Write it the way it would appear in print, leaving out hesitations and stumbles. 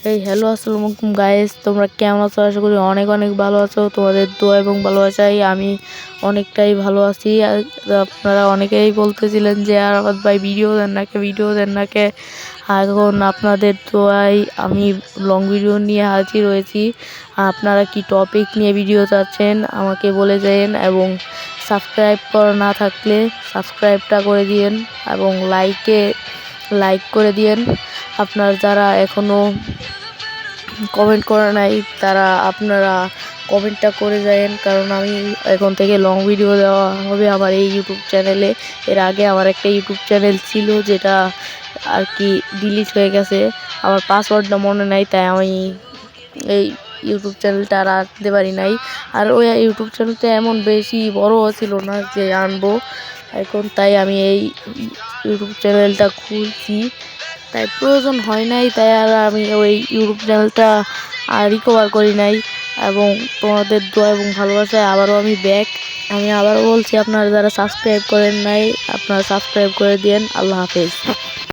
এই হ্যালো আসসালামু আলাইকুম গাইস, তোমরা কেমন আছো? আশা করি অনেক অনেক ভালো আছো। তোমাদের দোয়া এবং ভালোবাসায় আমি অনেকটাই ভালো আছি। আর আপনারা অনেকেই বলতেছিলেন যে আরাফাত ভাই ভিডিও দেন না কে। এখন আপনাদের দোয়ায় আমি লং ভিডিও নিয়ে হাজির হয়েছি। আপনারা কি টপিক নিয়ে ভিডিও চাচ্ছেন আমাকে বলে দেন, এবং সাবস্ক্রাইব করা না থাকলে সাবস্ক্রাইবটা করে দিয়েন এবং লাইক করে দিয়েন। আপনার যারা এখনো কমেন্ট করে নাই তারা আপনারা কমেন্টটা করে যায়েন, কারণ আমি এখন থেকে লং ভিডিও দেওয়া হবে আমার এই ইউটিউব চ্যানেলে। এর আগে আমার একটা ইউটিউব চ্যানেল ছিল যেটা আর কি ডিলিট হয়ে গেছে। আমার পাসওয়ার্ডটা মনে নাই, তাই আমি এই ইউটিউব চ্যানেলটা আর আনতে পারি নাই। আর ওই ইউটিউব চ্যানেলটা এমন বেশি বড়ও ছিল না যে আনবো এখন, তাই আমি এই ইউটিউব চ্যানেলটা খুলছি। তাই প্রয়োজন হয় নাই, তাই আর আমি ওই ইউটিউব চ্যানেলটা আর রিকভার করি নাই। এবং তোমাদের দোয়া এবং ভালোবাসায় আবারও আমি ব্যাক। আমি আবারও বলছি, আপনারা যারা সাবস্ক্রাইব করেন নাই আপনারা সাবস্ক্রাইব করে দিন। আল্লাহ হাফেজ।